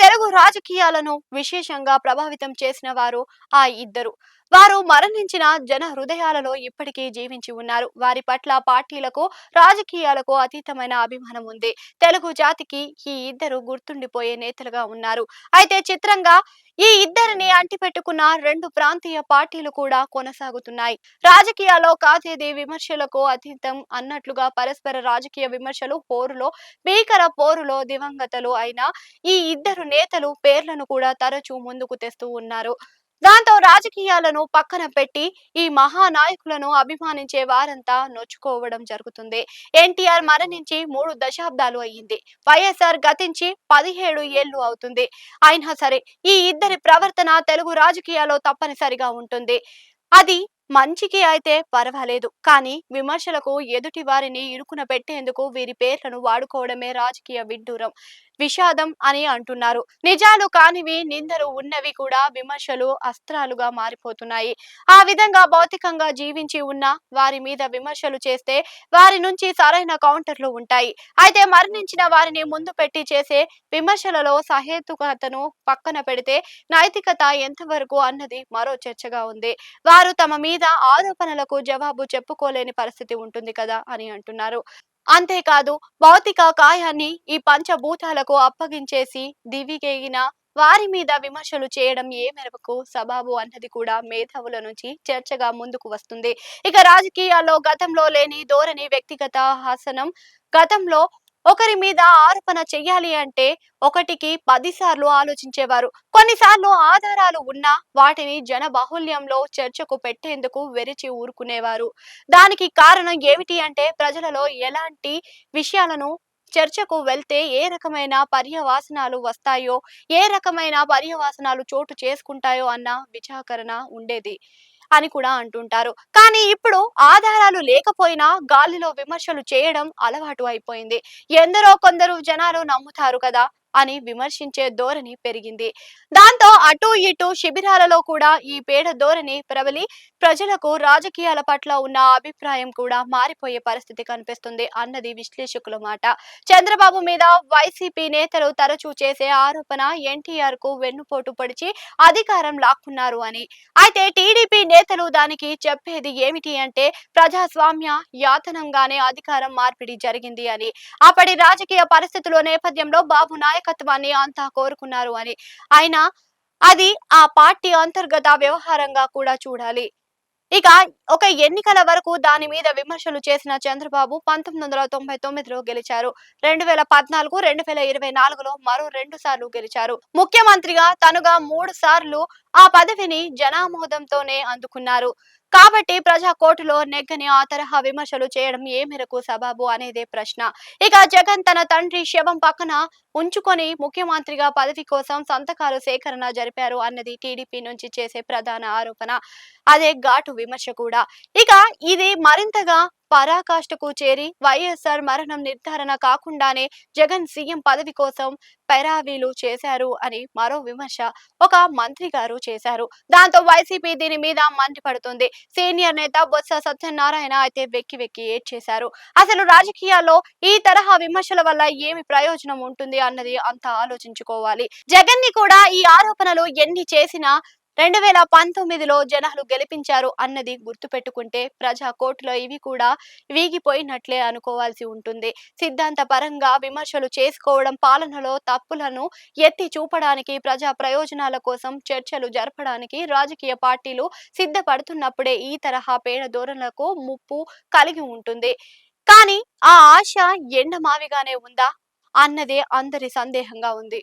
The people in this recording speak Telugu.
తెలుగు రాజకీయాలను విశేషంగా ప్రభావితం చేసిన వారు ఆ ఇద్దరు. వారు మరణించిన జన హృదయాలలో ఇప్పటికీ జీవించి ఉన్నారు. వారి పట్ల పార్టీలకు, రాజకీయాలకు అతీతమైన అభిమానం ఉంది. తెలుగు జాతికి ఈ ఇద్దరు గుర్తుండిపోయే నేతలుగా ఉన్నారు. అయితే చిత్రంగా ఈ ఇద్దరిని అంటిపెట్టుకున్న రెండు ప్రాంతీయ పార్టీలు కూడా కొనసాగుతున్నాయి. రాజకీయాల్లో కాదేది విమర్శలకు అతీతం అన్నట్లుగా పరస్పర రాజకీయ విమర్శలు పోరులో భీకర పోరులో దివంగతలు అయిన ఈ ఇద్దరు నేతలు పేర్లను కూడా తరచూ ముందుకు తెస్తూ ఉన్నారు. దాంతో రాజకీయాలను పక్కన పెట్టి ఈ మహానాయకులను అభిమానించే వారంతా నొచ్చుకోవడం జరుగుతుంది. ఎన్టీఆర్ మరణించి 3 దశాబ్దాలు అయ్యింది. వైఎస్ఆర్ గతించి 17 ఏళ్లు అవుతుంది. అయినా సరే ఈ ఇద్దరి ప్రవర్తన తెలుగు రాజకీయాల్లో తప్పనిసరిగా ఉంటుంది. అది మంచికి అయితే పర్వాలేదు, కానీ విమర్శలకు ఎదుటి వారిని ఇరుకున పెట్టేందుకు వీరి పేర్లను వాడుకోవడమే రాజకీయ విడ్డూరం, విషాదం అని అంటున్నారు. నిజాలు కానివి, నిందలు ఉన్నవి కూడా విమర్శలు అస్త్రాలుగా మారిపోతున్నాయి. ఆ విధంగా భౌతికంగా జీవించి ఉన్న వారి మీద విమర్శలు చేస్తే వారి నుంచి సరైన కౌంటర్లు ఉంటాయి. అయితే మరణించిన వారిని ముందు పెట్టి చేసే విమర్శలలో సహేతుకతను పక్కన పెడితే నైతికత ఎంతవరకు అన్నది మరో చర్చగా ఉంది. వారు తమ మీద ఆరోపణలకు జవాబు చెప్పుకోలేని పరిస్థితి ఉంటుంది కదా అని అంటున్నారు. అంతేకాదు, భౌతిక కాయాన్ని ఈ పంచభూతాలకు అప్పగించేసి దివిగేగిన వారి మీద విమర్శలు చేయడం ఏ మేరకు సబబు అన్నది కూడా మేధావుల నుంచి చర్చగా ముందుకు వస్తుంది. ఇక రాజకీయాల్లో గతంలో లేని ధోరణి వ్యక్తిగత హాసనం. గతంలో ఒకరి మీద ఆరోపణ చెయ్యాలి అంటే ఒకటికి 10 సార్లు ఆలోచించేవారు. కొన్నిసార్లు ఆధారాలు ఉన్నా వాటిని జన బాహుల్యంలో చర్చకు పెట్టేందుకు వెరిచి ఊరుకునేవారు. దానికి కారణం ఏమిటి అంటే ప్రజలలో ఎలాంటి విషయాలను చర్చకు వెళ్తే ఏ రకమైన పర్యవసానాలు వస్తాయో, ఏ రకమైన పర్యవసానాలు చోటు చేసుకుంటాయో అన్న విచారణ ఉండేది అని కూడా అంటుంటారు. కానీ ఇప్పుడు ఆధారాలు లేకపోయినా గాలిలో విమర్శలు చేయడం అలవాటు అయిపోయింది. ఎందరో కొందరు జనాలు నమ్ముతారు కదా అని విమర్శించే ధోరణి పెరిగింది. దాంతో అటు ఇటు శిబిరాలలో కూడా ఈ పేడ ధోరణి ప్రబలి ప్రజలకు రాజకీయాల పట్ల ఉన్న అభిప్రాయం కూడా మారిపోయే పరిస్థితి కనిపిస్తుంది అన్నది విశ్లేషకుల మాట. చంద్రబాబు మీద వైసీపీ నేతలు తరచూ చేసే ఆరోపణ ఎన్టీఆర్ కు వెన్నుపోటు పొడిచి అధికారం లాక్కున్నారు అని. అయితే టీడీపీ నేతలు దానికి చెప్పేది ఏమిటి అంటే ప్రజాస్వామ్య యాతనంగానే అధికారం మార్పిడి జరిగింది అని. అప్పటి రాజకీయ పరిస్థితుల నేపథ్యంలో బాబు నాయకత్వాన్ని అంతా కోరుకున్నారు అని. అయినా అది ఆ పార్టీ అంతర్గత వ్యవహారంగా కూడా చూడాలి. ఇక ఒక ఎన్నికల వరకు దాని మీద విమర్శలు చేసిన చంద్రబాబు 1999లో గెలిచారు. 2014, 2024లో మరో 2 సార్లు గెలిచారు. ముఖ్యమంత్రిగా తనుగా 3 సార్లు ఆ పదవిని జనామోదంతోనే అందుకున్నారు. కాబట్టి ప్రజా కోర్టులో నెగ్గని ఆ తరహా విమర్శలు చేయడం ఏ మేరకు సబబు అనేదే ప్రశ్న. ఇక జగన్ తన తండ్రి శవం పక్కన ఉంచుకొని ముఖ్యమంత్రిగా పదవి కోసం సంతకాలు సేకరణ జరిపారు అన్నది టీడీపీ నుంచి చేసే ప్రధాన ఆరోపణ. అదే ఘాటు విమర్శ కూడా. ఇక ఇది మరింతగా పరాకాష్ఠకు చేరి వైఎస్ఆర్ మరణం నిర్ధారణ కాకుండానే జగన్ సీఎం పదవి కోసం పెరావీలు చేశారు అని మరో విమర్శ ఒక మంత్రి గారు చేశారు. దాంతో వైసీపీ దీని మీద మండిపడుతుంది. సీనియర్ నేత బొత్స సత్యనారాయణ అయితే వెక్కి వెక్కి ఏడ్చేశారు. అసలు రాజకీయాల్లో ఈ తరహా విమర్శల వల్ల ఏమి ప్రయోజనం ఉంటుంది అన్నది అంతా ఆలోచించుకోవాలి. జగన్ ని కూడా ఈ ఆరోపణలు ఎన్ని చేసినా 2019లో జనాలు గెలిపించారు అన్నది గుర్తుపెట్టుకుంటే ప్రజా కోర్టులో ఇవి కూడా వీగిపోయినట్లే అనుకోవాల్సి ఉంటుంది. సిద్ధాంత పరంగా విమర్శలు చేసుకోవడం, పాలనలో తప్పులను ఎత్తి చూపడానికి, ప్రజా ప్రయోజనాల కోసం చర్చలు జరపడానికి రాజకీయ పార్టీలు సిద్ధపడుతున్నప్పుడే ఈ తరహా పేడ ధోరణులకు ముప్పు కలిగి ఉంటుంది. కానీ ఆ ఆశ ఎండమావిగానే ఉందా అన్నదే అందరి సందేహంగా ఉంది.